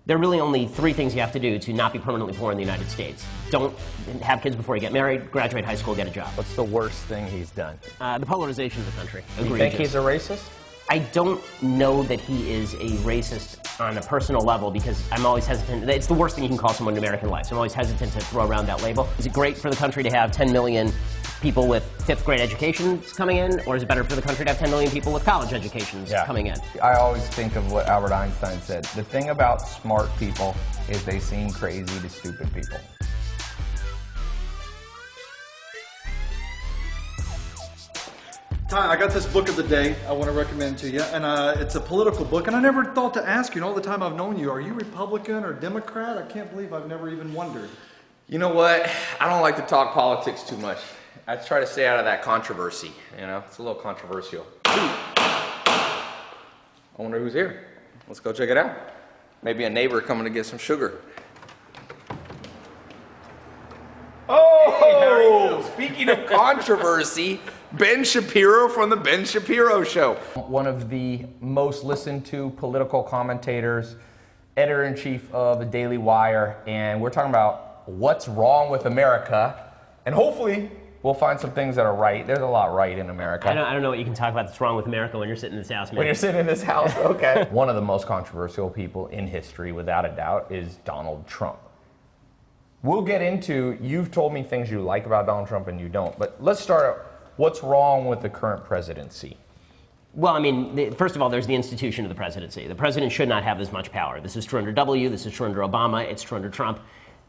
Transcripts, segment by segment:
There are really only three things you have to do to not be permanently poor in the United States. Don't have kids before you get married, graduate high school, get a job. What's the worst thing he's done? The polarization of the country. Do you think he's a racist? I don't know that he is a racist on a personal level because I'm always hesitant. It's the worst thing you can call someone in American life, so I'm always hesitant to throw around that label. Is it great for the country to have 10 million people with fifth grade educations coming in, or is it better for the country to have 10 million people with college educations coming in? I always think of what Albert Einstein said. The thing about smart people is they seem crazy to stupid people. Tai, I got this book of the day I want to recommend to you, and it's a political book, and I never thought to ask you, all the time I've known you, are you Republican or Democrat? I can't believe I've never even wondered. You know what? I don't like to talk politics too much. I try to stay out of that controversy, you know? It's a little controversial. I wonder who's here. Let's go check it out. Maybe a neighbor coming to get some sugar. Oh! Hey, how are you? Speaking of controversy, Ben Shapiro from the Ben Shapiro Show. One of the most listened to political commentators, editor-in-chief of the Daily Wire, and we're talking about what's wrong with America, and hopefully we'll find some things that are right. There's a lot right in America. I don't know what you can talk about that's wrong with America when you're sitting in this house, man. When you're sitting in this house, okay. One of the most controversial people in history, without a doubt, is Donald Trump. We'll get into, you've told me things you like about Donald Trump and you don't, but let's start out. What's wrong with the current presidency? Well, I mean, first of all, there's the institution of the presidency. The president should not have as much power. This is true under W, this is true under Obama, it's true under Trump.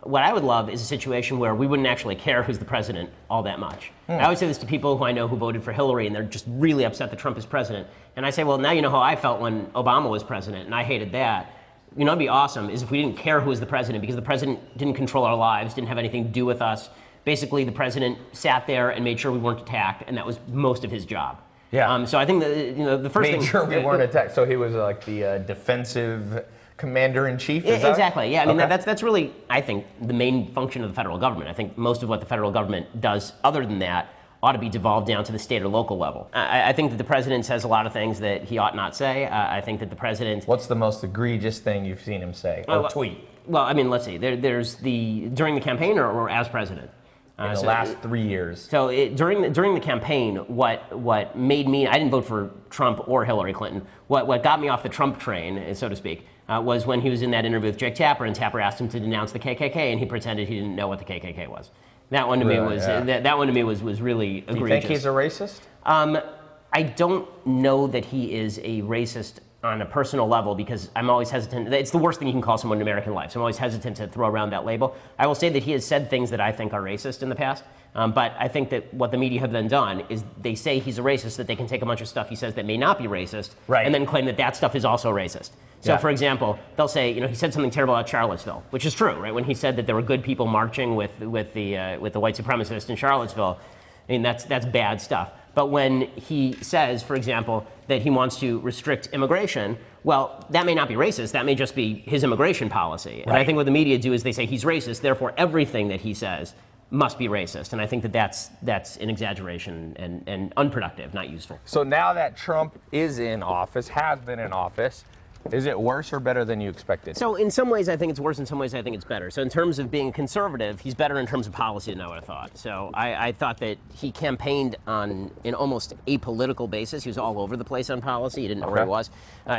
What I would love is a situation where we wouldn't actually care who's the president all that much. I always say this to people who I know who voted for Hillary and they're just really upset that Trump is president. And I say, well, now you know how I felt when Obama was president and I hated that. You know, it'd be awesome is if we didn't care who was the president because the president didn't control our lives, didn't have anything to do with us. Basically, the president sat there and made sure we weren't attacked, and that was most of his job. Yeah. So I think that the first thing. Made sure we weren't attacked. So he was like the defensive commander-in-chief. Exactly. Yeah. I mean, that's really, I think, the main function of the federal government. I think most of what the federal government does, other than that, ought to be devolved down to the state or local level. I think that the president says a lot of things that he ought not say. I think that the president. What's the most egregious thing you've seen him say or tweet? Well, I mean, let's see. There's during the campaign or as president. In the last 3 years. So during the campaign, what made me, I didn't vote for Trump or Hillary Clinton. What got me off the Trump train, so to speak, was when he was in that interview with Jake Tapper, and Tapper asked him to denounce the KKK, and he pretended he didn't know what the KKK was. That one to me was that one to me was really egregious. Do you think he's a racist? I don't know that he is a racist on a personal level because I'm always hesitant. It's the worst thing you can call someone in American life, so I'm always hesitant to throw around that label. I will say that he has said things that I think are racist in the past, but I think that what the media have then done is they say he's a racist, that they can take a bunch of stuff he says that may not be racist, and then claim that that stuff is also racist. So, for example, they'll say, you know, he said something terrible about Charlottesville, which is true, right? When he said that there were good people marching with the white supremacists in Charlottesville, I mean, that's bad stuff. But when he says, for example, that he wants to restrict immigration, well, that may not be racist. That may just be his immigration policy. And I think what the media do is they say he's racist, therefore everything that he says must be racist. And I think that that's an exaggeration and unproductive, not useful. So now that Trump is in office, has been in office, is it worse or better than you expected? So in some ways I think it's worse, in some ways I think it's better. So in terms of being conservative, he's better in terms of policy than I would have thought. So I thought that he campaigned on an almost apolitical basis. He was all over the place on policy. He didn't know where he was.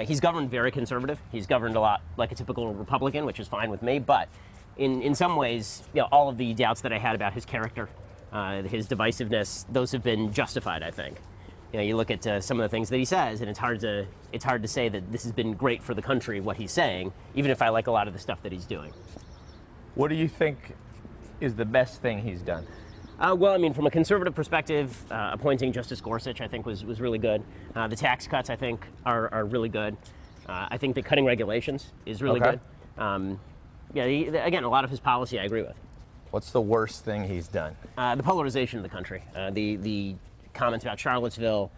He's governed very conservative. He's governed a lot like a typical Republican, which is fine with me. But in some ways, you know, all of the doubts that I had about his character, his divisiveness, those have been justified, I think. You know, you look at some of the things that he says, and it's hard to say that this has been great for the country, what he's saying, even if I like a lot of the stuff that he's doing. What do you think is the best thing he's done? Well, I mean, from a conservative perspective, appointing Justice Gorsuch, I think, was really good. The tax cuts, I think, are really good. I think that cutting regulations is really good. Again, a lot of his policy I agree with. What's the worst thing he's done? The polarization of the country. The comments about Charlottesville,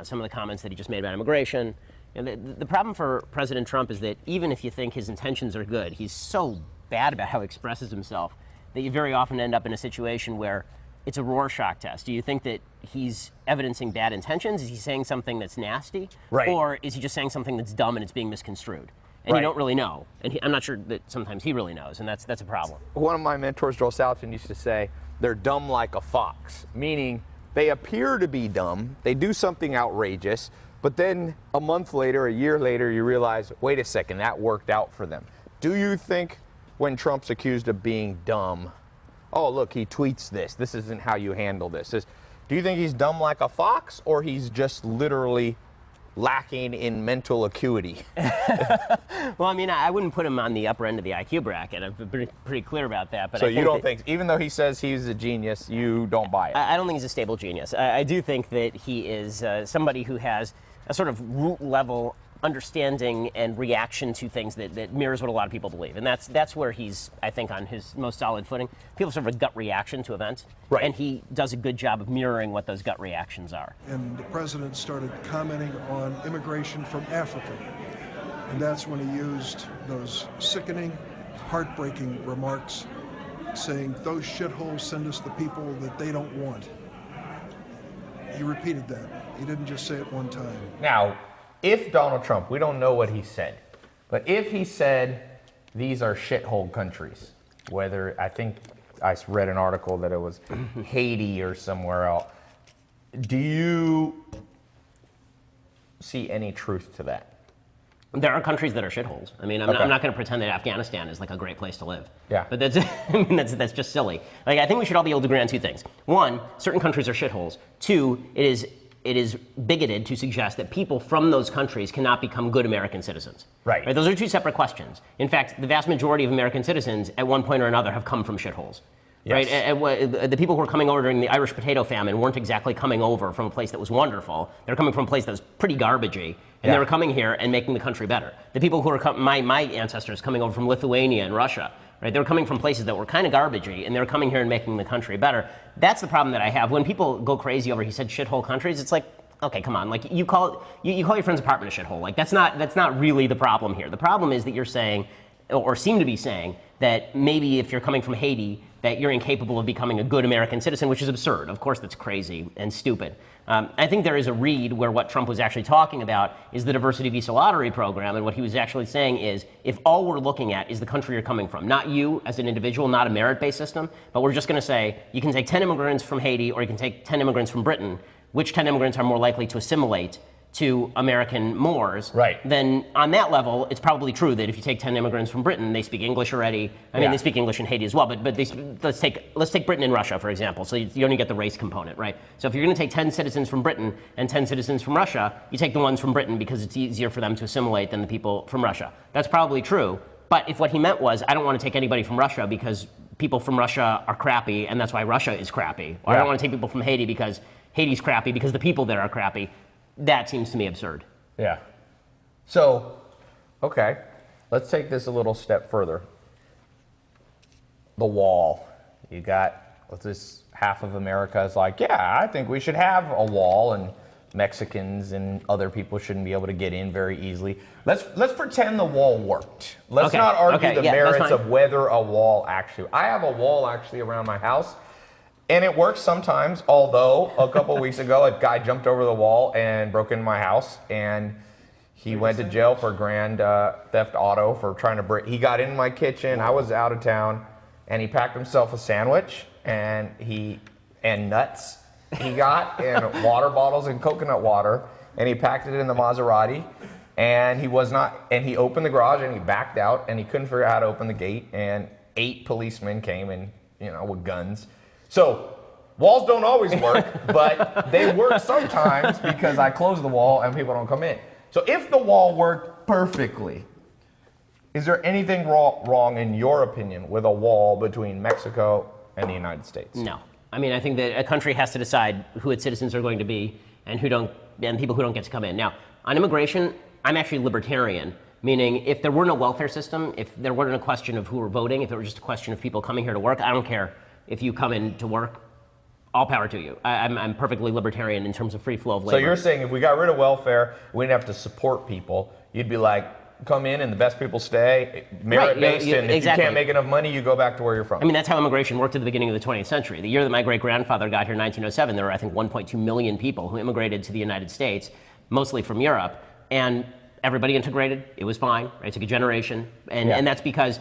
some of the comments that he just made about immigration. And the problem for President Trump is that even if you think his intentions are good, he's so bad about how he expresses himself that you very often end up in a situation where it's a Rorschach test. Do you think that he's evidencing bad intentions? Is he saying something that's nasty? Or is he just saying something that's dumb and it's being misconstrued? and you don't really know. And I'm not sure that sometimes he really knows, and that's a problem. One of my mentors, Joel Salatin, used to say, they're dumb like a fox, meaning they appear to be dumb, they do something outrageous, but then a month later, a year later, you realize, wait a second, that worked out for them. Do you think when Trump's accused of being dumb, oh, look, he tweets this, this isn't how you handle this. Do you think he's dumb like a fox, or he's just literally lacking in mental acuity? Well, I mean, I wouldn't put him on the upper end of the IQ bracket. I've been pretty clear about that. But So you don't think, even though he says he's a genius, you don't buy it? I don't think he's a stable genius. I do think that he is somebody who has a sort of root level understanding and reaction to things that mirrors what a lot of people believe. And that's where he's, I think, on his most solid footing. People have sort of a gut reaction to events. Right. And he does a good job of mirroring what those gut reactions are. And the president started commenting on immigration from Africa. And that's when he used those sickening, heartbreaking remarks, saying, those shitholes send us the people that they don't want. He repeated that. He didn't just say it one time. Now, if Donald Trump, we don't know what he said, but if he said these are shithole countries, whether, I think I read an article that it was Haiti or somewhere else, do you see any truth to that? There are countries that are shitholes. I mean, I'm not going to pretend that Afghanistan is like a great place to live. Yeah. But that's, I mean, that's just silly. Like, I think we should all be able to agree on two things. One, certain countries are shitholes. Two, it is bigoted to suggest that people from those countries cannot become good American citizens. Right. Those are two separate questions. In fact, the vast majority of American citizens, at one point or another, have come from shitholes. Yes. Right? The people who were coming over during the Irish potato famine weren't exactly coming over from a place that was wonderful. They're coming from a place that was pretty garbagey, and they were coming here and making the country better. The people who are my ancestors coming over from Lithuania and Russia, right? They were coming from places that were kind of garbagey, and they were coming here and making the country better. That's the problem that I have. When people go crazy over, he said, shithole countries, it's like, okay, come on. Like, you call your friend's apartment a shithole. Like, that's not really the problem here. The problem is that you're saying, or seem to be saying, that maybe if you're coming from Haiti, that you're incapable of becoming a good American citizen, which is absurd. Of course, that's crazy and stupid. I think there is a read where what Trump was actually talking about is the diversity visa lottery program, and what he was actually saying is, if all we're looking at is the country you're coming from, not you as an individual, not a merit-based system, but we're just going to say, you can take 10 immigrants from Haiti, or you can take 10 immigrants from Britain, which 10 immigrants are more likely to assimilate to American mores, right? Then on that level, it's probably true that if you take 10 immigrants from Britain, they speak English already. I mean, they speak English in Haiti as well, but let's take Britain and Russia, for example, so you only get the race component, right? So if you're going to take 10 citizens from Britain and 10 citizens from Russia, you take the ones from Britain because it's easier for them to assimilate than the people from Russia. That's probably true, but if what he meant was, I don't want to take anybody from Russia because people from Russia are crappy, and that's why Russia is crappy, or I don't want to take people from Haiti because Haiti's crappy because the people there are crappy, that seems to me absurd. Yeah. So, okay, let's take this a little step further. The wall. You got this half of America is like, yeah, I think we should have a wall, and Mexicans and other people shouldn't be able to get in very easily. Let's pretend the wall worked. Let's not argue the merits of whether a wall actually. I have a wall actually around my house. And it works sometimes, although a couple weeks ago, a guy jumped over the wall and broke into my house, and he went to jail for grand theft auto for trying to break. He got in my kitchen. I was out of town, and he packed himself a sandwich and nuts. He got and water bottles and coconut water, and he packed it in the Maserati. And he opened the garage and he backed out, and he couldn't figure out how to open the gate. And 8 policemen came and with guns. So, walls don't always work, but they work sometimes because I close the wall and people don't come in. So if the wall worked perfectly, is there anything wrong, in your opinion, with a wall between Mexico and the United States? No. I mean, I think that a country has to decide who its citizens are going to be and people who don't get to come in. Now, on immigration, I'm actually libertarian, meaning if there were no welfare system, if there weren't a question of who were voting, if it were just a question of people coming here to work, I don't care. If you come in to work, all power to you. I'm perfectly libertarian in terms of free flow of labor. So you're saying if we got rid of welfare, we didn't have to support people, you'd be like, come in and the best people stay, merit-based, and if you can't make enough money, you go back to where you're from. I mean, that's how immigration worked at the beginning of the 20th century. The year that my great-grandfather got here in 1907, there were, I think, 1.2 million people who immigrated to the United States, mostly from Europe, and everybody integrated. It was fine. Right? It took a generation, and that's because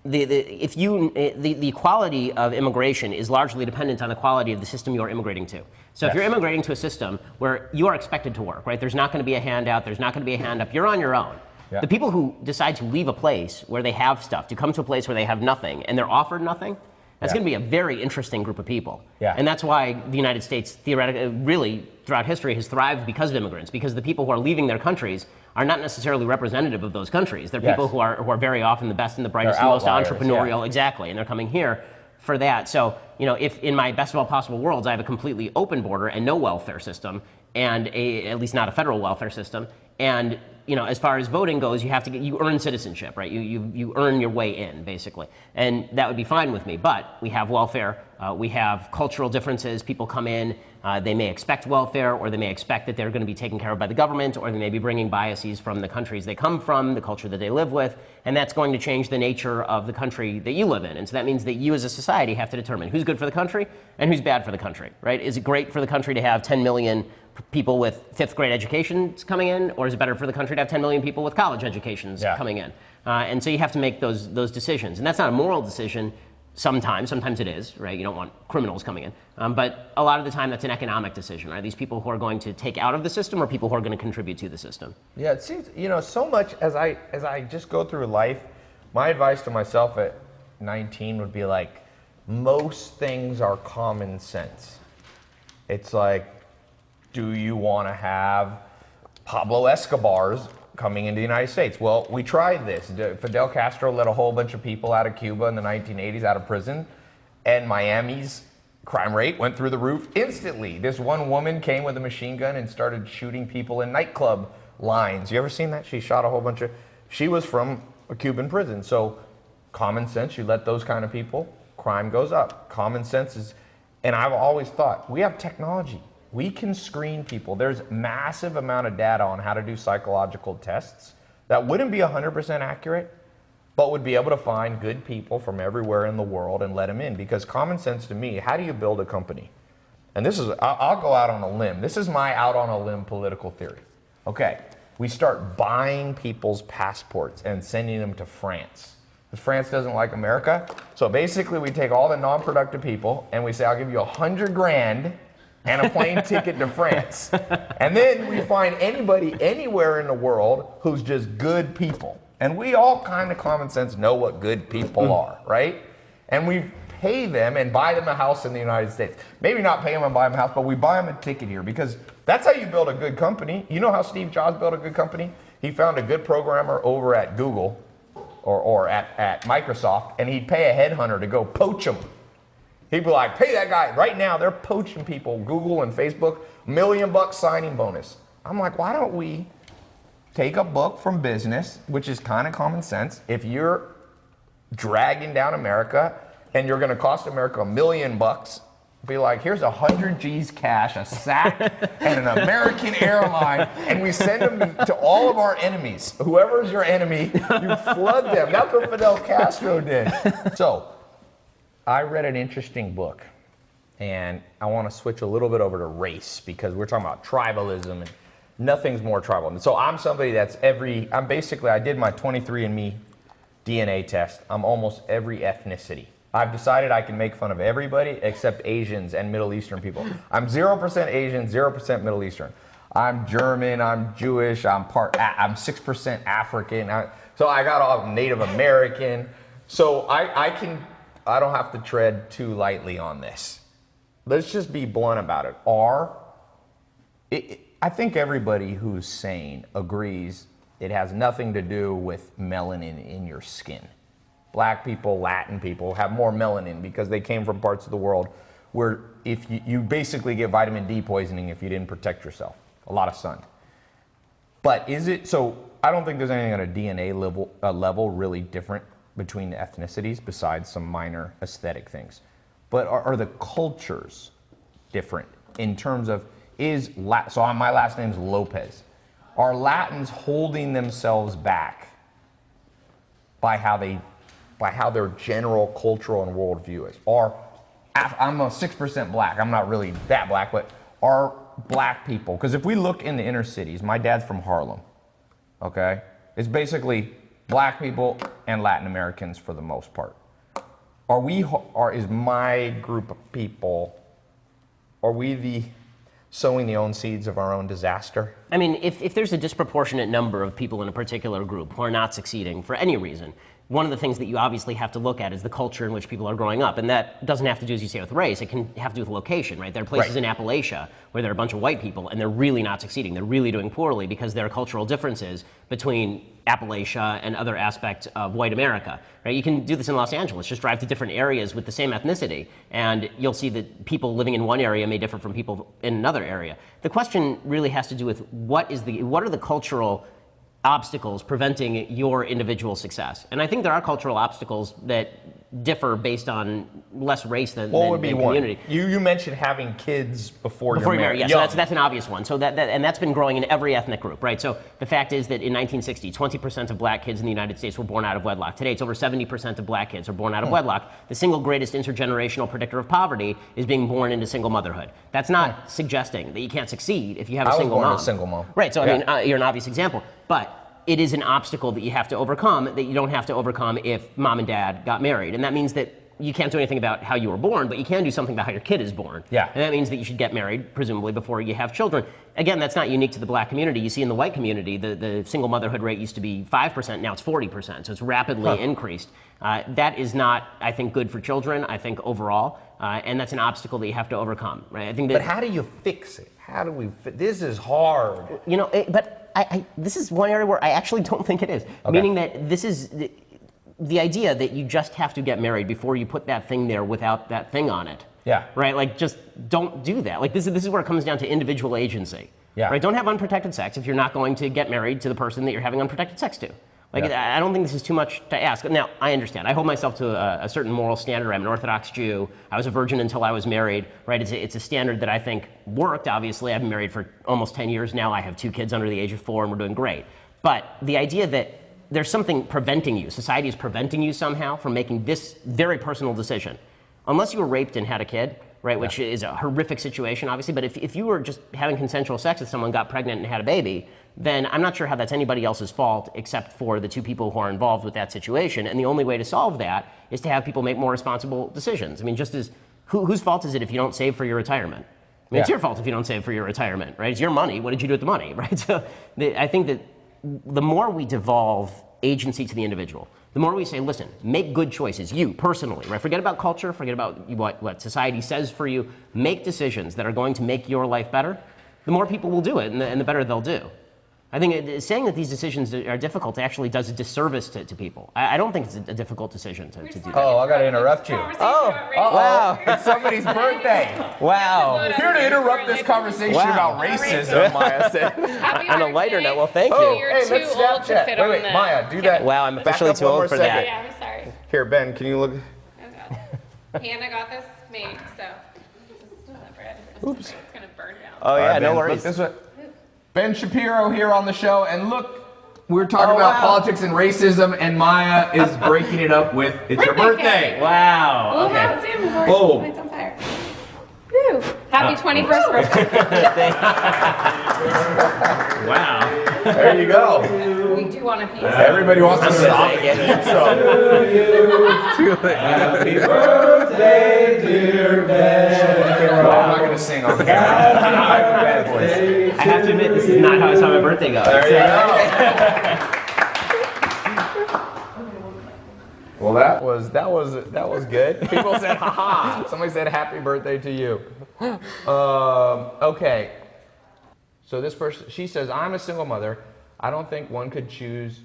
the quality of immigration is largely dependent on the quality of the system you're immigrating to. So if you're immigrating to a system where you are expected to work, right? There's not going to be a handout. There's not going to be a hand up. You're on your own. Yeah. The people who decide to leave a place where they have stuff to come to a place where they have nothing and they're offered nothing, that's going to be a very interesting group of people. Yeah. And that's why the United States theoretically, really throughout history, has thrived because of immigrants, because the people who are leaving their countries are not necessarily representative of those countries. They're people who are very often the best and the brightest and most entrepreneurial, exactly, and they're coming here for that. So, if in my best of all possible worlds, I have a completely open border and no welfare system, and at least not a federal welfare system, and as far as voting goes, you earn citizenship, right? You earn your way in, basically. And that would be fine with me. But we have welfare, we have cultural differences. People come in, they may expect welfare, or they may expect that they're going to be taken care of by the government, or they may be bringing biases from the countries they come from, the culture that they live with, and that's going to change the nature of the country that you live in. And so that means that you as a society have to determine who's good for the country and who's bad for the country, right? Is it great for the country to have 10 million people with fifth grade educations coming in, or is it better for the country to have 10 million people with college educations coming in? And so you have to make those decisions. And that's not a moral decision sometimes it is, right? You don't want criminals coming in. But a lot of the time that's an economic decision, right? These people who are going to take out of the system or people who are going to contribute to the system. Yeah, it seems, so much as I just go through life, my advice to myself at 19 would be like, most things are common sense. It's like, do you want to have Pablo Escobar's coming into the United States? Well, we tried this. Fidel Castro let a whole bunch of people out of Cuba in the 1980s out of prison, and Miami's crime rate went through the roof instantly. This one woman came with a machine gun and started shooting people in nightclub lines. You ever seen that? She shot a whole bunch of... She was from a Cuban prison. So common sense, you let those kind of people, crime goes up. Common sense is... And I've always thought, we have technology. We can screen people. There's massive amount of data on how to do psychological tests that wouldn't be 100% accurate, but would be able to find good people from everywhere in the world and let them in. Because common sense to me, how do you build a company? And this is, I'll go out on a limb. This is my out on a limb political theory. Okay, we start buying people's passports and sending them to France. Because France doesn't like America. So basically we take all the non-productive people and we say, I'll give you $100,000 and a plane ticket to France. And then we find anybody anywhere in the world who's just good people. And we all kind of common sense know what good people are, right? And we pay them and buy them a house in the United States. Maybe not pay them and buy them a house, but we buy them a ticket here because that's how you build a good company. You know how Steve Jobs built a good company? He found a good programmer over at Google or at Microsoft, and he'd pay a headhunter to go poach them. He'd be like, pay that guy. Right now, they're poaching people, Google and Facebook, $1 million signing bonus. I'm like, why don't we take a book from business, which is kind of common sense. If you're dragging down America and you're going to cost America $1 million, be like, here's 100 G's cash, a sack, and an American airline, and we send them to all of our enemies. Whoever's your enemy, you flood them. That's what Fidel Castro did. So, I read an interesting book, and I want to switch a little bit over to race because we're talking about tribalism, and nothing's more tribal. And so I'm somebody that's I did my 23andMe DNA test. I'm almost every ethnicity. I've decided I can make fun of everybody except Asians and Middle Eastern people. I'm 0% Asian, 0% Middle Eastern. I'm German, I'm Jewish, I'm 6% African. So I got all Native American. So I don't have to tread too lightly on this. Let's just be blunt about it. I think everybody who's sane agrees it has nothing to do with melanin in your skin. Black people, Latin people have more melanin because they came from parts of the world where if you basically get vitamin D poisoning if you didn't protect yourself. A lot of sun. But so I don't think there's anything on a DNA level really different between the ethnicities besides some minor aesthetic things. But are the cultures different in terms of so my last name's Lopez. Are Latins holding themselves back by how their general cultural and worldview is? Or I'm a 6% black. I'm not really that black, but are black people, because if we look in the inner cities, my dad's from Harlem. okay? It's basically black people and Latin Americans for the most part. Is my group of people, are we sowing the own seeds of our own disaster? I mean, if there's a disproportionate number of people in a particular group who are not succeeding for any reason, one of the things that you obviously have to look at is the culture in which people are growing up. And that doesn't have to do, as you say, with race. It can have to do with location, right? There are places in Appalachia where there are a bunch of white people and they're really not succeeding. They're really doing poorly because there are cultural differences between Appalachia and other aspects of white America, right? You can do this in Los Angeles. Just drive to different areas with the same ethnicity, and you'll see that people living in one area may differ from people in another area. The question really has to do with what are the cultural obstacles preventing your individual success. And I think there are cultural obstacles that differ based on less race than community. You mentioned having kids before you're married. Yes, so that's an obvious one. So and that's been growing in every ethnic group, right? So the fact is that in 1960, 20% of black kids in the United States were born out of wedlock. Today, it's over 70% of black kids are born out of wedlock. The single greatest intergenerational predictor of poverty is being born into single motherhood. That's not suggesting that you can't succeed if you have a single mom. I was born a single mom. Right, so I mean, you're an obvious example. But it is an obstacle that you have to overcome that you don't have to overcome if mom and dad got married. And that means that you can't do anything about how you were born, but you can do something about how your kid is born. Yeah. And that means that you should get married, presumably, before you have children. Again, that's not unique to the black community. You see in the white community, the single motherhood rate used to be 5%, now it's 40%. So it's rapidly increased. That is not, I think, good for children, I think, overall. And that's an obstacle that you have to overcome, right? I think that, but how do you fix it? This is hard. You know, this is one area where I actually don't think it is. Okay. Meaning that this is the idea that you just have to get married before you put that thing there without that thing on it. Yeah. Right? Like, just don't do that. Like, this is where it comes down to individual agency. Yeah. Right? Don't have unprotected sex if you're not going to get married to the person that you're having unprotected sex to. Like, I don't think this is too much to ask. Now, I understand. I hold myself to a certain moral standard. I'm an Orthodox Jew. I was a virgin until I was married, right? It's a standard that I think worked, obviously. I've been married for almost 10 years now. I have 2 kids under the age of 4, and we're doing great. But the idea that there's something preventing you, society is preventing you somehow from making this very personal decision. Unless you were raped and had a kid, right, which is a horrific situation, obviously, but if you were just having consensual sex with someone, got pregnant and had a baby, then I'm not sure how that's anybody else's fault except for the 2 people who are involved with that situation. And the only way to solve that is to have people make more responsible decisions. I mean, just as, whose fault is it if you don't save for your retirement? I mean, it's your fault if you don't save for your retirement, right? It's your money. What did you do with the money, right? So I think that the more we devolve agency to the individual, the more we say, listen, make good choices, you personally, right? Forget about culture, forget about what society says for you. Make decisions that are going to make your life better. The more people will do it, and the better they'll do. I think saying that these decisions are difficult actually does a disservice to people. I don't think it's a difficult decision to do that. Oh, I got to interrupt you. Wow. It's somebody's birthday. Wow. Here to interrupt this conversation about racism, Maya said. On a lighter note, well, thank you. Hey, let's Snapchat. Wait, Maya, do that. Wow, I'm officially too old for that. Yeah, I'm sorry. Here, Ben, can you look? Hannah got this made, so. Oops. It's going to burn down. Oh, yeah, no worries. Look this way. Ben Shapiro here on the show, and look, we're talking about politics and racism, and Maya is breaking it up with, it's your birthday. Wow. Oh, Okay. wow, Sam, before it's on fire. Woo. Happy 21st birthday. Wow. There you go. We do want a piece. Everybody wants to stop it. Happy birthday, dear Ben. I'm not going to sing on the bad voice. I have to admit, this is not how I saw my birthday go. There you go. Well, that was good. People said, "Ha-ha!" Somebody said, "Happy birthday to you." Okay. So this person, she says, "I'm a single mother. I don't think one could choose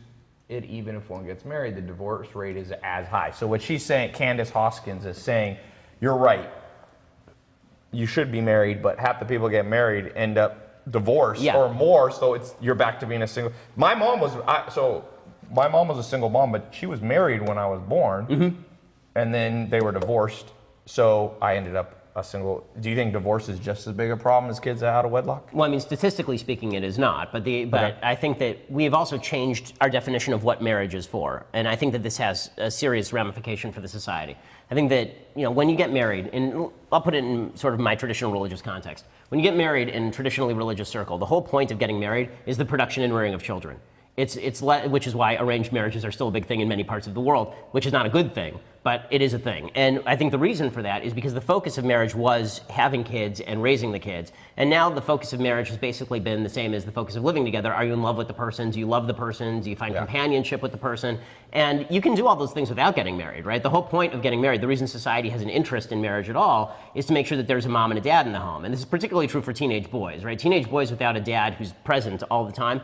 it even if one gets married. The divorce rate is as high." So what she's saying, Candace Hoskins is saying, you're right. You should be married, but half the people get married end up divorced or more. So you're back to being a single. My mom was a single mom, but she was married when I was born, and then they were divorced. So I ended up a single. Do you think divorce is just as big a problem as kids out of wedlock? Well, I mean, statistically speaking, it is not. But I think that we have also changed our definition of what marriage is for, and I think that this has a serious ramification for the society. I think that when you get married, and I'll put it in sort of my traditional religious context. When you get married in a traditionally religious circle, the whole point of getting married is the production and rearing of children. which is why arranged marriages are still a big thing in many parts of the world, which is not a good thing, but it is a thing. And I think the reason for that is because the focus of marriage was having kids and raising the kids. And now the focus of marriage has basically been the same as the focus of living together. Are you in love with the person? Do you love the person? Do you find companionship with the person? And you can do all those things without getting married, right? The whole point of getting married, the reason society has an interest in marriage at all, is to make sure that there's a mom and a dad in the home. And this is particularly true for teenage boys, right? Teenage boys without a dad who's present all the time.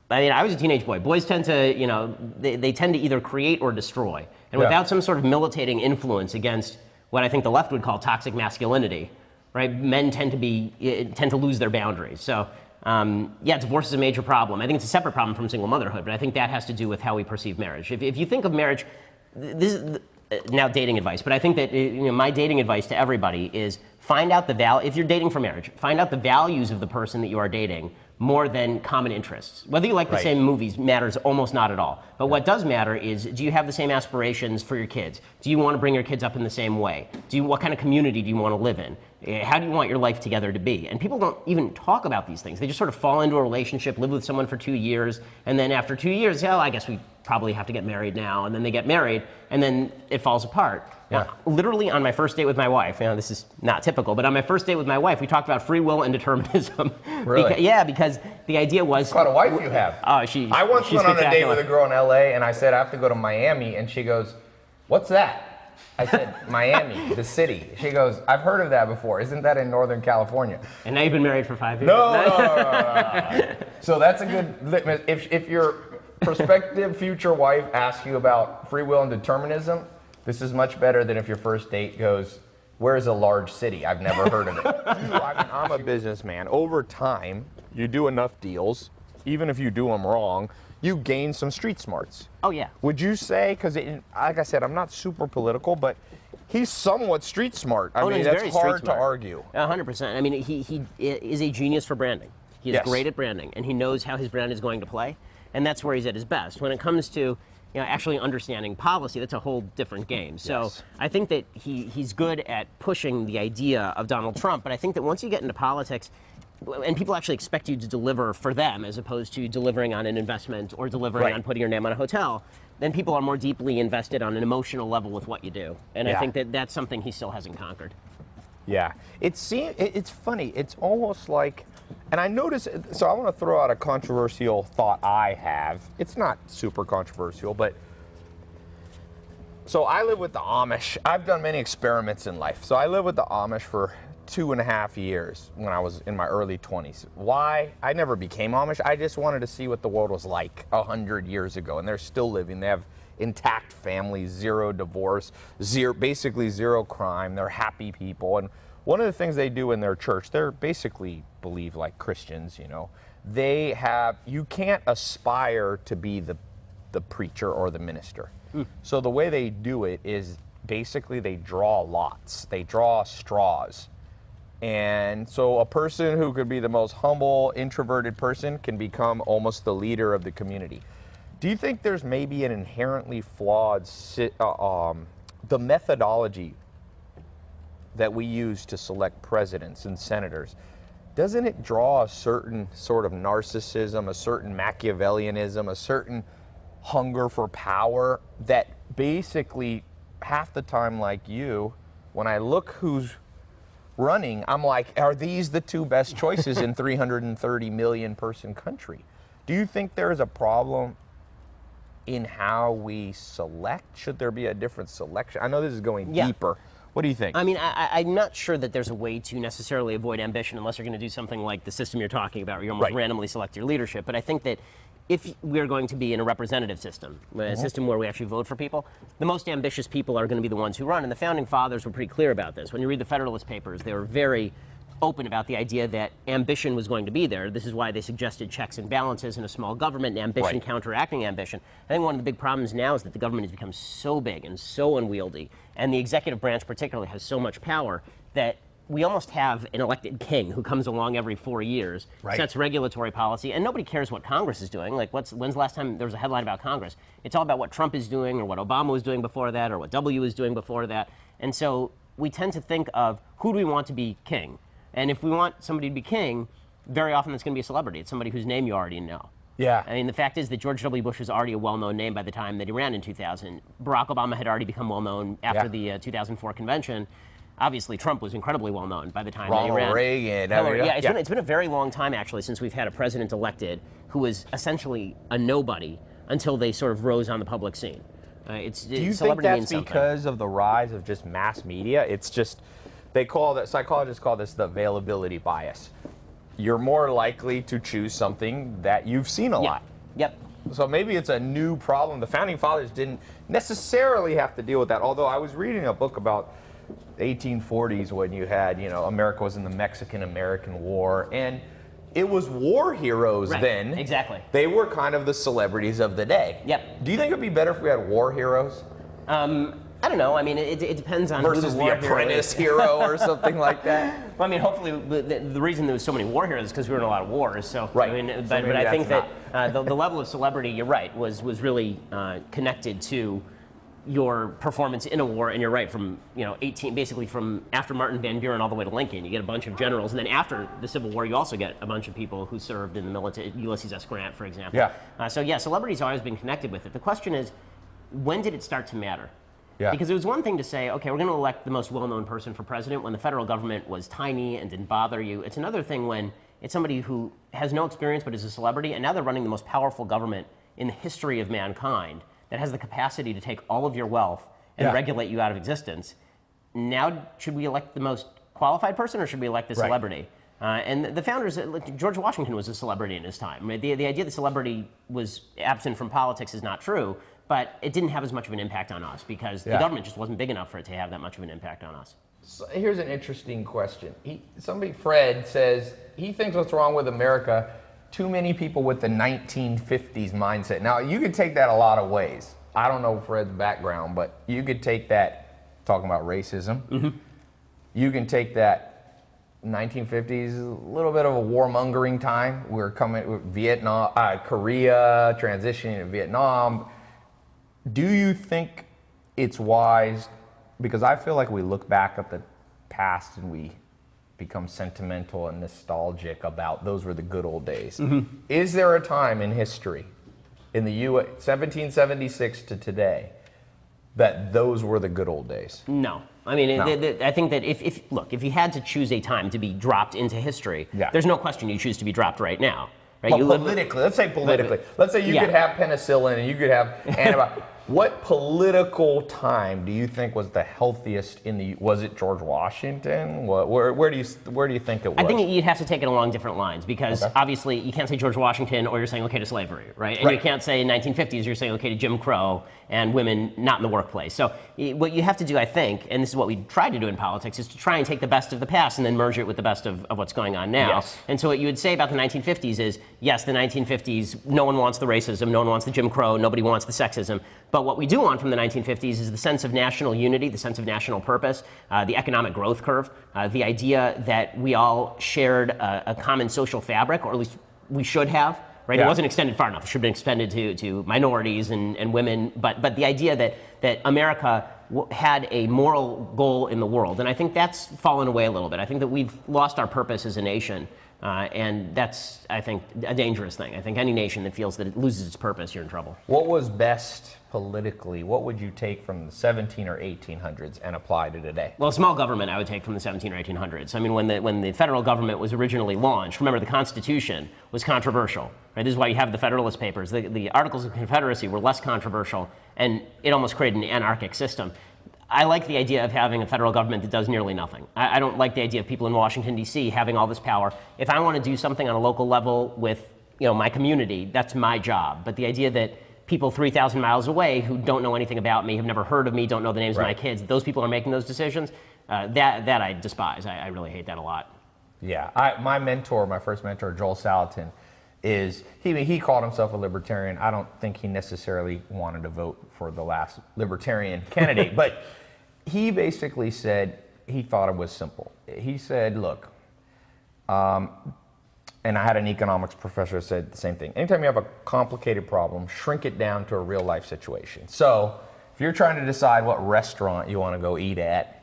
I mean, I was a teenage boy. Boys tend to, you know, they tend to either create or destroy. And without some sort of militating influence against what I think the left would call toxic masculinity, right? Men tend to lose their boundaries. So, yeah, divorce is a major problem. I think it's a separate problem from single motherhood, but I think that has to do with how we perceive marriage. If you think of marriage, this is now dating advice, but I think that my dating advice to everybody is find out the value. If you're dating for marriage, find out the values of the person that you are dating more than common interests. Whether you like the same movies matters almost not at all. But what does matter is, do you have the same aspirations for your kids? Do you want to bring your kids up in the same way? What kind of community do you want to live in? How do you want your life together to be? And people don't even talk about these things. They just sort of fall into a relationship, live with someone for 2 years, and then after 2 years, I guess we probably have to get married now. And then they get married, and then it falls apart. Yeah. Literally on my first date with my wife, this is not typical, but on my first date with my wife, we talked about free will and determinism. Really? Because the idea was... What a wife you have. Oh, I once went on a date with a girl in LA, and I said, I have to go to Miami, and she goes, what's that? I said, Miami, the city. She goes, I've heard of that before. Isn't that in Northern California? And now you've been married for 5 years. No. So that's a good litmus. If your prospective future wife asks you about free will and determinism, this is much better than if your first date goes, where's a large city? I've never heard of it. I'm a businessman. Over time, you do enough deals, even if you do them wrong, you gain some street smarts. Oh, yeah. Would you say, because like I said, I'm not super political, but he's somewhat street smart. I mean, that's hard to argue. 100%. I mean, he is a genius for branding. He is great at branding, and he knows how his brand is going to play, and that's where he's at his best. When it comes to actually understanding policy, that's a whole different game. So I think that he's good at pushing the idea of Donald Trump, but I think that once you get into politics, and people actually expect you to deliver for them as opposed to delivering on an investment or delivering on putting your name on a hotel, then people are more deeply invested on an emotional level with what you do. And I think that that's something he still hasn't conquered. Yeah. It's funny. It's almost like, and I notice, so I want to throw out a controversial thought I have. It's not super controversial, but so I live with the Amish. I've done many experiments in life. So I lived with the Amish for 2.5 years when I was in my early 20s. Why? I never became Amish. I just wanted to see what the world was like 100 years ago, and they're still living. They have intact families, zero divorce, basically zero crime. They're happy people. And one of the things they do in their church, they're basically believe like Christians, They have, you can't aspire to be the preacher or the minister. So the way they do it is basically they draw lots. They draw straws. And so a person who could be the most humble, introverted person can become almost the leader of the community. Do you think there's maybe an inherently flawed, the methodology that we use to select presidents and senators, doesn't it draw a certain sort of narcissism, a certain Machiavellianism, a certain hunger for power that basically half the time, like you, when I look who's running, I'm like, are these the two best choices in 330 million person country? Do you think there is a problem in how we select? Should there be a different selection? I know this is going deeper. What do you think? I mean, I'm not sure that there's a way to necessarily avoid ambition unless you're going to do something like the system you're talking about, where you almost randomly select your leadership. But I think that if we're going to be in a representative system, a system where we actually vote for people, the most ambitious people are going to be the ones who run. And the Founding Fathers were pretty clear about this. When you read the Federalist Papers, they were very open about the idea that ambition was going to be there. This is why they suggested checks and balances in a small government and ambition counteracting ambition. I think one of the big problems now is that the government has become so big and so unwieldy, and the executive branch particularly has so much power that we almost have an elected king who comes along every 4 years, sets regulatory policy, and nobody cares what Congress is doing. Like, when's the last time there was a headline about Congress? It's all about what Trump is doing or what Obama was doing before that or what W was doing before that. And so we tend to think of who do we want to be king? And if we want somebody to be king, very often it's going to be a celebrity. It's somebody whose name you already know. Yeah. I mean, the fact is that George W. Bush was already a well-known name by the time that he ran in 2000. Barack Obama had already become well-known after the 2004 convention. Obviously, Trump was incredibly well-known by the time that he ran. Ronald Reagan. Hillary, it's been a very long time, actually, since we've had a president elected who was essentially a nobody until they sort of rose on the public scene. Do you think that's because of the rise of just mass media? It's just, psychologists call this the availability bias. You're more likely to choose something that you've seen a lot. Yep. So maybe it's a new problem. The Founding Fathers didn't necessarily have to deal with that, although I was reading a book about 1840s when you had, America was in the Mexican-American War, and it was war heroes then. Exactly. They were kind of the celebrities of the day. Yep. Do you think it would be better if we had war heroes? I don't know. I mean, it depends on versus who the war Apprentice hero or something like that. Well, I mean, hopefully the reason there was so many war heroes is because we were in a lot of wars. So right. I mean, but I think that the level of celebrity, you're right, was really connected to your performance in a war. And you're right, from basically from after Martin Van Buren all the way to Lincoln, you get a bunch of generals, and then after the Civil War, you also get a bunch of people who served in the military. Ulysses S. Grant, for example. Yeah. So yeah, celebrity's always been connected with it. The question is, when did it start to matter? Yeah. Because it was one thing to say, okay, we're going to elect the most well-known person for president when the federal government was tiny and didn't bother you. It's another thing when it's somebody who has no experience but is a celebrity, and now they're running the most powerful government in the history of mankind that has the capacity to take all of your wealth and regulate you out of existence. Now, should we elect the most qualified person, or should we elect the celebrity? And the founders, George Washington was a celebrity in his time. The idea that celebrity was absent from politics is not true, but it didn't have as much of an impact on us because the government just wasn't big enough for it to have that much of an impact on us. So here's an interesting question. Fred says he thinks what's wrong with America, too many people with the 1950s mindset. Now, you could take that a lot of ways. I don't know Fred's background, but you could take that, talking about racism, you can take that 1950s, a little bit of a warmongering time. We're coming with Vietnam, Korea, transitioning to Vietnam. Do you think it's wise, because I feel like we look back at the past and we become sentimental and nostalgic about those were the good old days. Is there a time in history, in the U.S., 1776 to today, that those were the good old days? No. I mean, I think that if you had to choose a time to be dropped into history, there's no question you choose to be dropped right now. Right? But politically, let's say politically. Let's say you could have penicillin and you could have antibiotics. What political time do you think was the healthiest was it George Washington? Where do you think it was? I think you'd have to take it along different lines, because obviously you can't say George Washington or you're saying okay to slavery, right? And you can't say 1950s, you're saying okay to Jim Crow and women not in the workplace. So what you have to do, I think, and this is what we try to do in politics, is to try and take the best of the past and then merge it with the best of what's going on now. Yes. And so what you would say about the 1950s is, yes, the 1950s, no one wants the racism, no one wants the Jim Crow, nobody wants the sexism. But what we do want from the 1950s is the sense of national unity, the sense of national purpose, the economic growth curve, the idea that we all shared a common social fabric, or at least we should have. Right? It wasn't extended far enough. It should have been extended to minorities and women. But the idea that America had a moral goal in the world, and I think that's fallen away a little bit. I think that we've lost our purpose as a nation. And that's, I think, a dangerous thing. I think any nation that feels that it loses its purpose, you're in trouble. What was best politically? What would you take from the 17 or 1800s and apply to today? Well, small government I would take from the 17 or 1800s. I mean, when the federal government was originally launched, remember the Constitution was controversial. Right? This is why you have the Federalist Papers. The Articles of Confederacy were less controversial, and it almost created an anarchic system. I like the idea of having a federal government that does nearly nothing. I don't like the idea of people in Washington, D.C. having all this power. If I want to do something on a local level with my community, that's my job. But the idea that people 3,000 miles away who don't know anything about me, have never heard of me, don't know the names of my kids, those people are making those decisions, that I despise. I really hate that a lot. Yeah. My first mentor, Joel Salatin, he called himself a libertarian. I don't think he necessarily wanted to vote for the last libertarian candidate, but he basically said he thought it was simple. He said, look, and I had an economics professor who said the same thing. Anytime you have a complicated problem, shrink it down to a real life situation. So if you're trying to decide what restaurant you want to go eat at,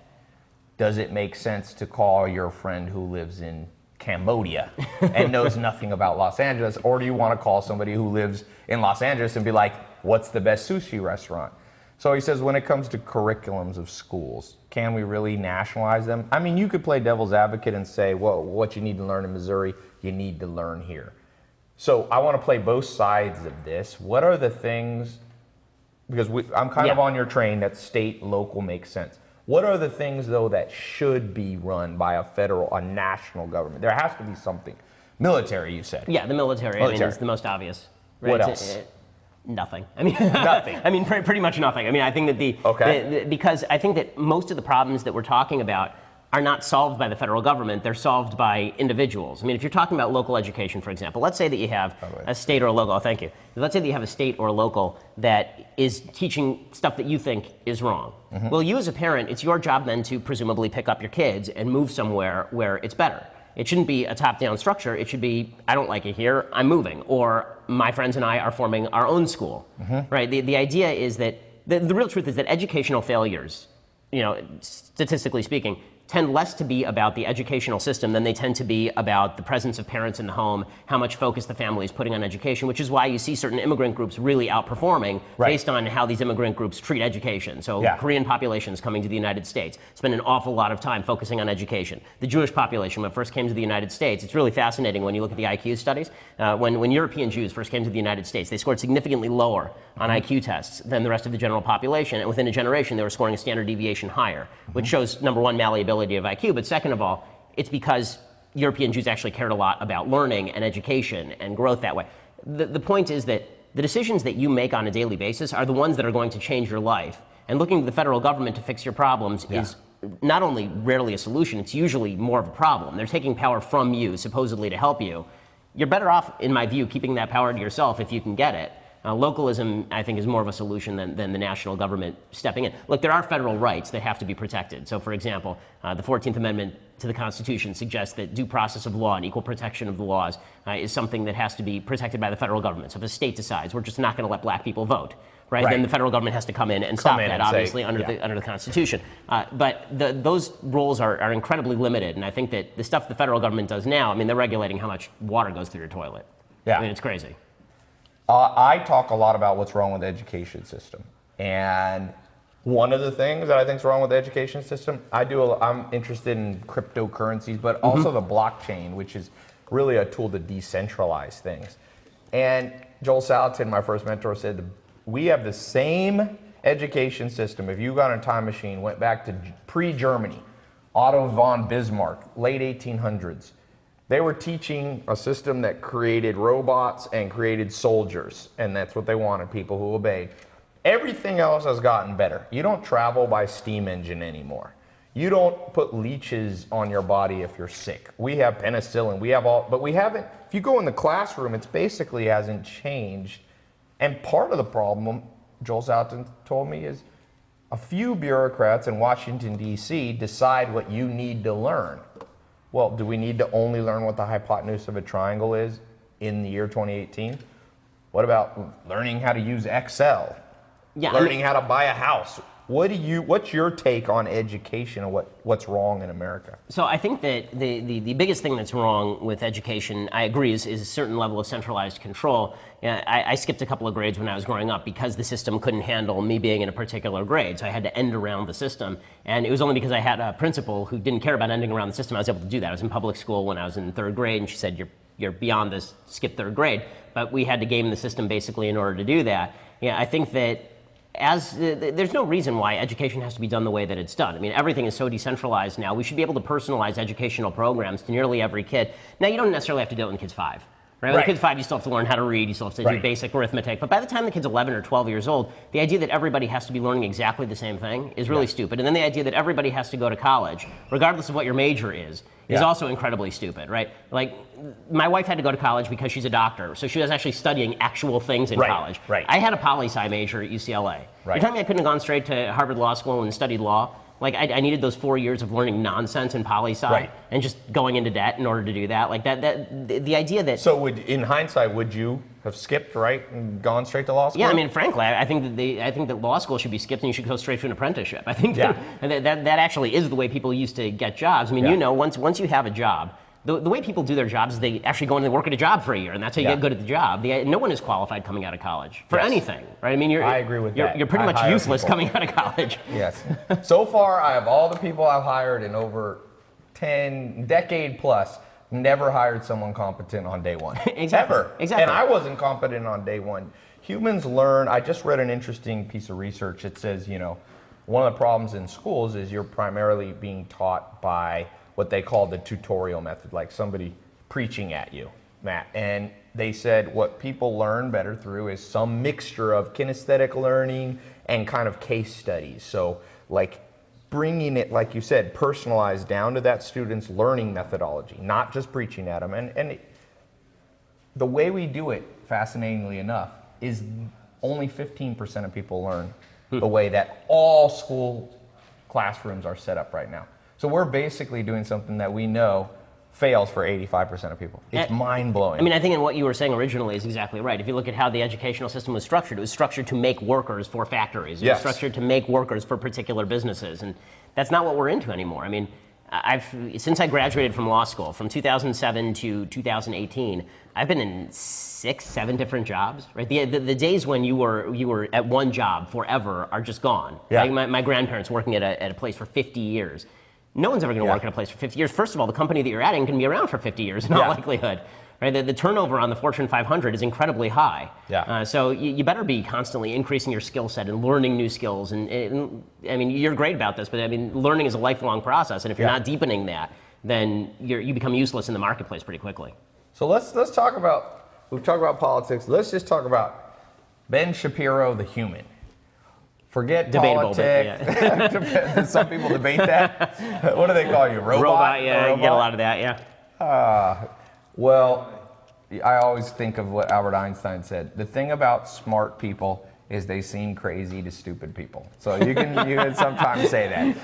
does it make sense to call your friend who lives in Cambodia and knows nothing about Los Angeles? Or do you want to call somebody who lives in Los Angeles and be like, what's the best sushi restaurant? So he says, when it comes to curriculums of schools, can we really nationalize them? I mean, you could play devil's advocate and say, well, what you need to learn in Missouri, you need to learn here. So I want to play both sides of this. What are the things, because I'm kind of on your train that state, local makes sense. What are the things, though, that should be run by a national government? There has to be something. Military, you said. Yeah, the military. I mean, it's the most obvious. Right? What else? Nothing. I mean, nothing. I mean, pretty much nothing. I mean, I think that because I think that most of the problems that we're talking about are not solved by the federal government. They're solved by individuals. I mean, if you're talking about local education, for example, let's say that you have a state or a local. Oh, thank you. Let's say that you have a state or a local that is teaching stuff that you think is wrong. Mm-hmm. Well, you as a parent, it's your job then to presumably pick up your kids and move somewhere where it's better. It shouldn't be a top-down structure. It should be, I don't like it here, I'm moving. Or my friends and I are forming our own school, right? The idea is that, the real truth is that educational failures, statistically speaking, tend less to be about the educational system than they tend to be about the presence of parents in the home, how much focus the family is putting on education, which is why you see certain immigrant groups really outperforming based on how these immigrant groups treat education. So Korean populations coming to the United States spend an awful lot of time focusing on education. The Jewish population, when it first came to the United States, it's really fascinating when you look at the IQ studies. When European Jews first came to the United States, they scored significantly lower on IQ tests than the rest of the general population, and within a generation they were scoring a standard deviation higher, which shows, number one, malleability of IQ, but second of all, it's because European Jews actually cared a lot about learning and education and growth that way. The point is that the decisions that you make on a daily basis are the ones that are going to change your life, and looking to the federal government to fix your problems is not only rarely a solution, it's usually more of a problem. They're taking power from you, supposedly to help you. You're better off, in my view, keeping that power to yourself if you can get it. Localism, I think, is more of a solution than the national government stepping in. Look, there are federal rights that have to be protected. So, for example, the 14th Amendment to the Constitution suggests that due process of law and equal protection of the laws is something that has to be protected by the federal government. So if a state decides we're just not going to let black people vote, right, then the federal government has to come in and stop that, obviously, under the Constitution. But those roles are incredibly limited, and I think that the stuff the federal government does now, I mean, they're regulating how much water goes through your toilet. I mean, it's crazy. I talk a lot about what's wrong with the education system. And one of the things that I think is wrong with the education system, I'm interested in cryptocurrencies, but also the blockchain, which is really a tool to decentralize things. And Joel Salatin, my first mentor, said, we have the same education system. If you got on a time machine, went back to pre-Germany, Otto von Bismarck, late 1800s, they were teaching a system that created robots and created soldiers, and that's what they wanted, people who obeyed. Everything else has gotten better. You don't travel by steam engine anymore. You don't put leeches on your body if you're sick. We have penicillin, but we haven't, if you go in the classroom, it basically hasn't changed. And part of the problem, Joel Salatin told me, is a few bureaucrats in Washington, D.C. decide what you need to learn. Well, do we need to only learn what the hypotenuse of a triangle is in the year 2018? What about learning how to use Excel? Learning how to buy a house? What's your take on education and what's wrong in America? So I think that the biggest thing that's wrong with education, I agree, is a certain level of centralized control. I skipped a couple of grades when I was growing up because the system couldn't handle me being in a particular grade, so I had to end around the system. And it was only because I had a principal who didn't care about ending around the system I was able to do that. I was in public school when I was in third grade, and she said, you're beyond this, skip third grade. But we had to game the system basically in order to do that. I think that there's no reason why education has to be done the way that it's done. I mean, everything is so decentralized now. We should be able to personalize educational programs to nearly every kid. Now, you don't necessarily have to do it when the kid's 5. Right? When the kid's 5, you still have to learn how to read, you still have to do basic arithmetic. But by the time the kid's 11 or 12 years old, the idea that everybody has to be learning exactly the same thing is really stupid. And then the idea that everybody has to go to college, regardless of what your major is also incredibly stupid, right? Like, my wife had to go to college because she's a doctor, so she was actually studying actual things in college. I had a poli-sci major at UCLA. You're telling me I couldn't have gone straight to Harvard Law School and studied law? Like, I needed those 4 years of learning nonsense in poli-sci and just going into debt in order to do that. Like, the idea that... So, in hindsight, would you have skipped, and gone straight to law school? Yeah, I mean, frankly, I think that law school should be skipped and you should go straight to an apprenticeship. I think that actually is the way people used to get jobs. I mean, once you have a job, the way people do their jobs is they actually go in and work at a job for a year, and that's how you get good at the job. No one is qualified coming out of college for anything, right? I mean, I agree with that. You're pretty much useless coming out of college. Yes. So far, I have all the people I've hired in over 10 decade plus, never hired someone competent on day one. Exactly. Ever. Exactly. And I wasn't competent on day one. Humans learn. I just read an interesting piece of research. It says, you know, one of the problems in schools is you're primarily being taught by what they call the tutorial method, like somebody preaching at you, Matt. And they said what people learn better through is some mixture of kinesthetic learning and kind of case studies. So like bringing it, like you said, personalized down to that student's learning methodology, not just preaching at them. And the way we do it, fascinatingly enough, is only 15% of people learn the way that all school classrooms are set up right now. So we're basically doing something that we know fails for 85% of people. It's mind-blowing. I mean, I think in what you were saying originally is exactly right. If you look at how the educational system was structured, it was structured to make workers for factories. It was structured to make workers for particular businesses. And that's not what we're into anymore. I mean, since I graduated from law school, from 2007 to 2018, I've been in 6, 7 different jobs. Right, the days when you were at one job forever are just gone. Yeah. Like my grandparents working at a place for 50 years. No one's ever going to work in a place for 50 years. First of all, the company that you're at can be around for 50 years in all likelihood. Right? The turnover on the Fortune 500 is incredibly high. Yeah. So you better be constantly increasing your skill set and learning new skills. And I mean, you're great about this, but I mean, learning is a lifelong process. And if you're not deepening that, then you become useless in the marketplace pretty quickly. So let's talk about, we've talked about politics. Let's just talk about Ben Shapiro, the human. Forget Debatable, politics. but yeah. Some people debate that. What do they call you? Robot, yeah, you get a lot of that, yeah. Well, I always think of what Albert Einstein said. The thing about smart people is they seem crazy to stupid people. So you can sometimes say that.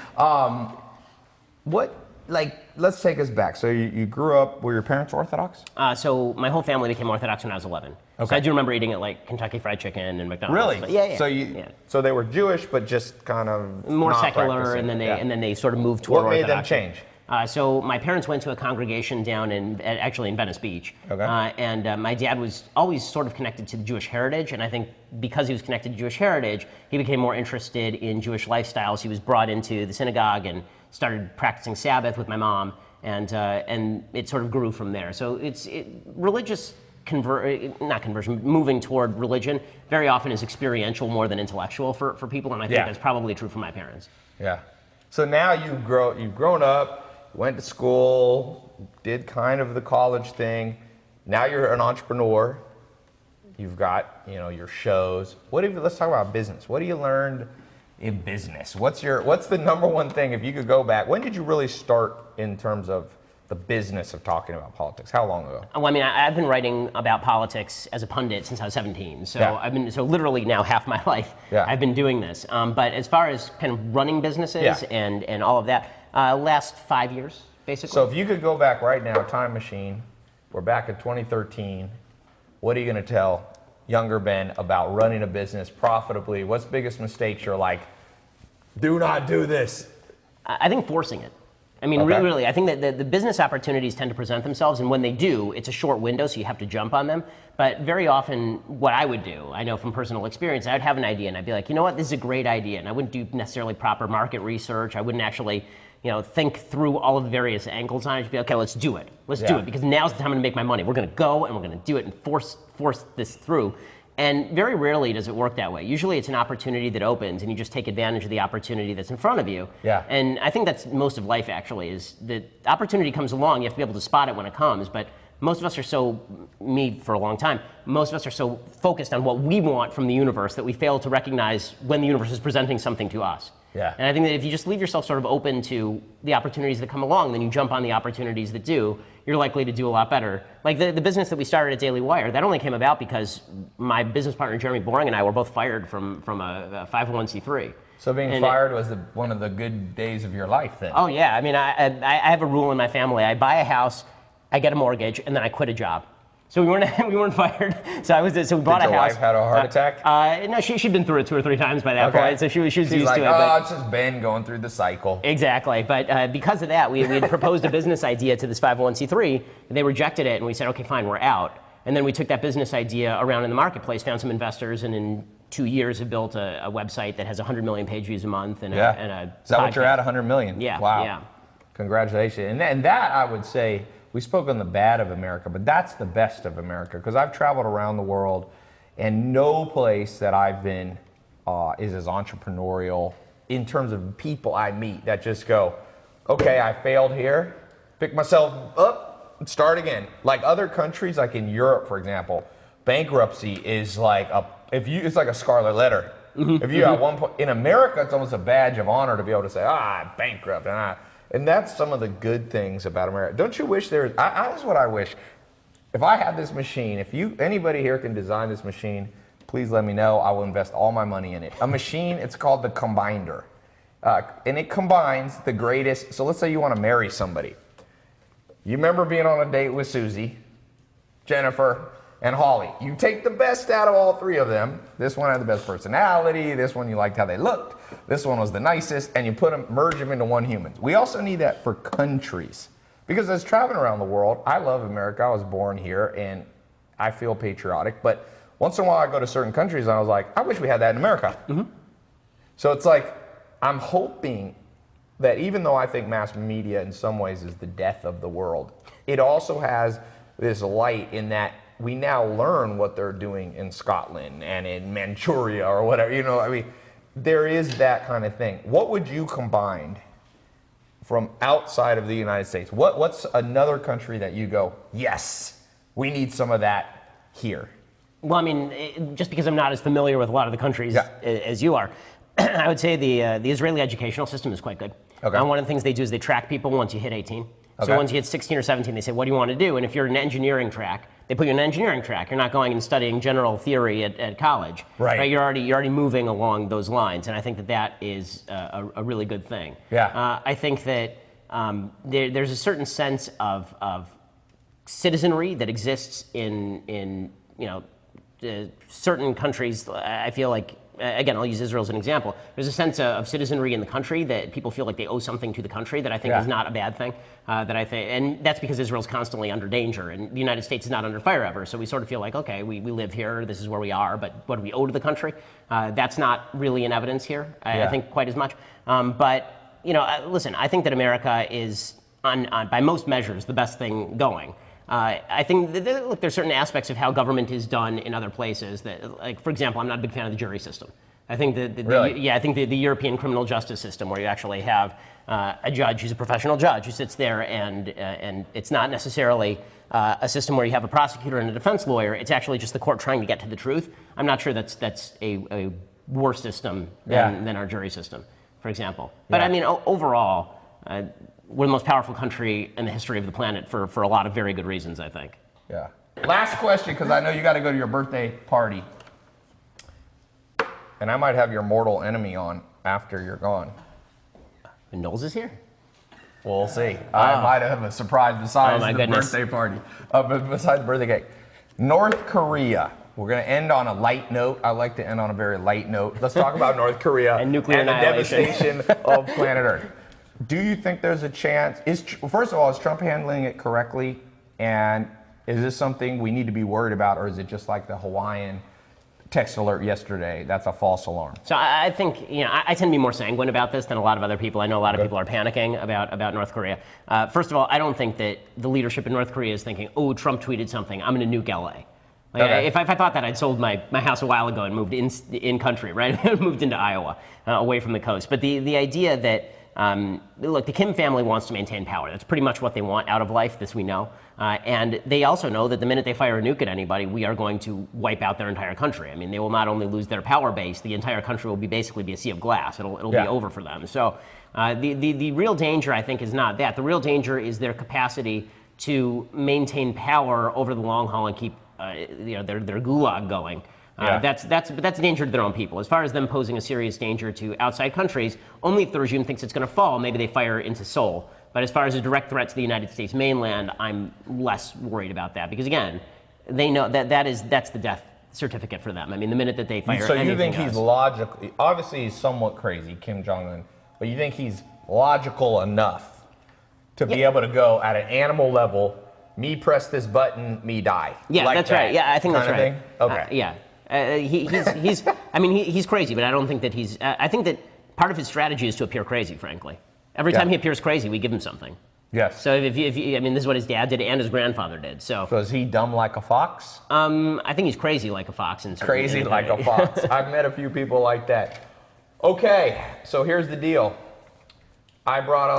Let's take us back. So you grew up, were your parents Orthodox? So my whole family became Orthodox when I was 11. Okay. So I do remember eating at like Kentucky Fried Chicken and McDonald's. Really? Yeah. So they were Jewish, but just kind of more not secular, and then they sort of moved toward What made Orthodoxy. them change? So my parents went to a congregation down in Venice Beach. Okay. And my dad was always sort of connected to the Jewish heritage, and I think because he was connected to Jewish heritage, he became more interested in Jewish lifestyles. He was brought into the synagogue and started practicing Sabbath with my mom, and it sort of grew from there. So religious moving toward religion very often is experiential more than intellectual for people, and I think that's probably true for my parents. Yeah. So now you've grown up, went to school, did kind of the college thing. Now you're an entrepreneur. You've got, your shows. Let's talk about business. What have you learned in business? What's the number one thing, if you could go back? When did you really start in terms of the business of talking about politics? How long ago? Well, I mean, I've been writing about politics as a pundit since I was 17. So literally now half my life I've been doing this. But as far as kind of running businesses and all of that, last 5 years, basically. So if you could go back right now, time machine, we're back at 2013. What are you going to tell younger Ben about running a business profitably? What's the biggest mistakes you're like, do not do this? I think forcing it. I mean, really, I think that the business opportunities tend to present themselves, and when they do, it's a short window, so you have to jump on them. But very often, what I would do, I know from personal experience, I would have an idea, and I'd be like, you know what, this is a great idea, and I wouldn't do necessarily proper market research. I wouldn't actually, think through all of the various angles on it. I'd be like, okay, let's do it. Let's do it, because now's the time I'm going to make my money. We're going to go, and we're going to do it and force this through. And very rarely does it work that way. Usually it's an opportunity that opens and you just take advantage of the opportunity that's in front of you. Yeah. And I think that's most of life actually, is that opportunity comes along, you have to be able to spot it when it comes, but most of us are me for a long time, most of us are so focused on what we want from the universe that we fail to recognize when the universe is presenting something to us. Yeah. And I think that if you just leave yourself sort of open to the opportunities that come along, then you jump on the opportunities that do, you're likely to do a lot better. Like the business that we started at Daily Wire, that only came about because my business partner Jeremy Boring and I were both fired from a 501c3. So being fired was one of the good days of your life then? Oh yeah, I mean I have a rule in my family. I buy a house, I get a mortgage, and then I quit a job. So we weren't fired. So we bought Did a your house. wife had a heart attack? No, she'd been through it 2 or 3 times by that point, so she was She's used like, to it. oh, it's just Ben going through the cycle. Exactly, but because of that, we had proposed a business idea to this 501c3, and they rejected it, and we said, okay, fine, we're out. And then we took that business idea around in the marketplace, found some investors, and in 2 years have built a website that has 100 million page views a month and a Is that podcast. what you're at, 100 million? Yeah. Wow. Yeah. Congratulations. And that, I would say, we spoke on the bad of America, but that's the best of America, because I've traveled around the world, and no place that I've been is as entrepreneurial in terms of people I meet that just go, okay, I failed here, pick myself up, and start again. Like other countries, like in Europe, for example, bankruptcy is like it's like a scarlet letter. If you at one point in America, it's almost a badge of honor to be able to say, I'm bankrupt, and that's some of the good things about America. Don't you wish there was, that's what I wish. If I had this machine, anybody here can design this machine, please let me know. I will invest all my money in it. A machine, it's called the Combinder. And it combines the greatest, so let's say you want to marry somebody. You remember being on a date with Susie, Jennifer, and Holly. You take the best out of all 3 of them. This one had the best personality. This one you liked how they looked. This one was the nicest. And you merge them into one human. We also need that for countries. Because as traveling around the world, I love America. I was born here and I feel patriotic. But once in a while I go to certain countries and I was like, I wish we had that in America. So it's like, I'm hoping that even though I think mass media in some ways is the death of the world, it also has this light in that we now learn what they're doing in Scotland and in Manchuria or whatever, there is that kind of thing. What would you combine from outside of the United States? What's another country that you go, yes, we need some of that here? Well, just because I'm not as familiar with a lot of the countries as you are, I would say the Israeli educational system is quite good. Okay. And one of the things they do is they track people once you hit 18. So once you hit 16 or 17, they say, what do you want to do? And if you're in an engineering track, they put you in an engineering track. You're not going and studying general theory at college. Right. You're already moving along those lines. And I think that is a really good thing. Yeah. I think that there's a certain sense of citizenry that exists in certain countries. I feel like, again, I'll use Israel as an example. There's a sense of citizenry in the country that people feel like they owe something to the country that I think is not a bad thing. And that's because Israel's constantly under danger, and the United States is not under fire ever. So we sort of feel like, okay, we live here, this is where we are, but what do we owe to the country? That's not really in evidence here, I think, quite as much. But listen, I think that America is, by most measures, the best thing going. I think there's certain aspects of how government is done in other places that, like, for example, I'm not a big fan of the jury system. I think I think the European criminal justice system, where you actually have a judge who's a professional judge who sits there, and it's not necessarily a system where you have a prosecutor and a defense lawyer. It's actually just the court trying to get to the truth. I'm not sure that's a worse system than our jury system, for example. But overall, we're the most powerful country in the history of the planet for a lot of very good reasons, I think. Yeah. Last question, because I know you got to go to your birthday party. And I might have your mortal enemy on after you're gone. Knowles is here? We'll see. I might have a surprise besides the goodness. birthday party. Besides the birthday cake. North Korea. We're going to end on a light note. I like to end on a very light note. Let's talk about North Korea and nuclear and the annihilation. devastation of planet Earth. Do you think there's a chance? First of all, is Trump handling it correctly? And is this something we need to be worried about, or is it just like the Hawaiian text alert yesterday? That's a false alarm. So I think, I tend to be more sanguine about this than a lot of other people. I know a lot of people are panicking about North Korea. First of all, I don't think that the leadership in North Korea is thinking, oh, Trump tweeted something, I'm going to nuke LA. If I thought that, I'd sold my house a while ago and moved in country, right? Moved into Iowa, away from the coast. But the idea that, look, the Kim family wants to maintain power. That's pretty much what they want out of life, this we know. And they also know that the minute they fire a nuke at anybody, we are going to wipe out their entire country. I mean, they will not only lose their power base, the entire country will basically be a sea of glass. It'll be over for them. So the real danger, I think, is not that. The real danger is their capacity to maintain power over the long haul and keep their gulag going. That's a danger to their own people. As far as them posing a serious danger to outside countries, only if the regime thinks it's going to fall, maybe they fire into Seoul. But as far as a direct threat to the United States mainland, I'm less worried about that. Because again, they know that's the death certificate for them. I mean, the minute that they fire So you anything think he's else. logical? Obviously, he's somewhat crazy, Kim Jong-un, but you think he's logical enough to be able to go at an animal level, me press this button, me die? Yeah, like that's that right. Yeah, I think that's kind right. of thing? Okay. Yeah. He's I mean, he's crazy, but I don't think that he's, I think that part of his strategy is to appear crazy, frankly. Every time he appears crazy, we give him something. Yes. So if you, I mean, this is what his dad did and his grandfather did. So is he dumb like a fox? I think he's crazy like a fox. Crazy like a fox. I've met a few people like that. Okay, so here's the deal. I brought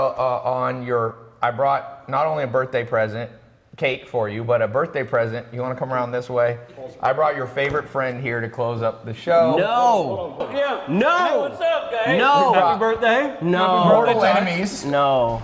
I brought not only a birthday present, cake for you, but a birthday present. You want to come around this way? I brought your favorite friend here to close up the show. No. Yeah. No. Hey, what's up, guys? No. Happy birthday. No. Mortal enemies. No.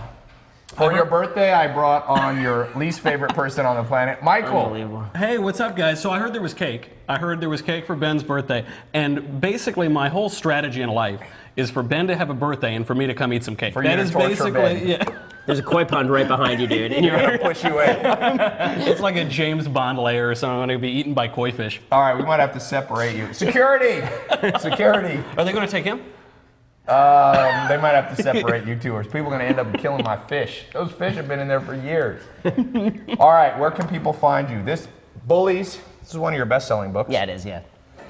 For your birthday, I brought on your least favorite person on the planet, Michael. Unbelievable. Hey, what's up, guys? So I heard there was cake. I heard there was cake for Ben's birthday. And basically, my whole strategy in life is for Ben to have a birthday and for me to come eat some cake. For you to torture Ben. yeah. There's a koi pond right behind you, dude. And You're gonna push you in. It's like a James Bond layer or something. I'm going to be eaten by koi fish. All right, we might have to separate you. Security! Security! Are they going to take him? They might have to separate you two, or people are going to end up killing my fish. Those fish have been in there for years. All right, where can people find you? This is one of your best-selling books. Yeah, it is, yeah.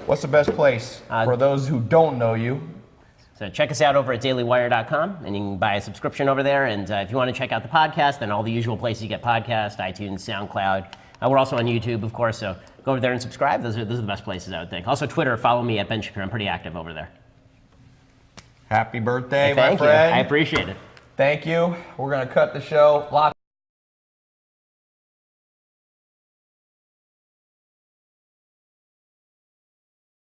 What's the best place for those who don't know you? So check us out over at dailywire.com, and you can buy a subscription over there. And if you want to check out the podcast, then all the usual places you get podcasts, iTunes, SoundCloud. We're also on YouTube, of course, so go over there and subscribe. Those are the best places, I would think. Also, Twitter, follow me at Ben Shapiro. I'm pretty active over there. Happy birthday, my Thank you. friend. I appreciate it. Thank you. We're going to cut the show. Lots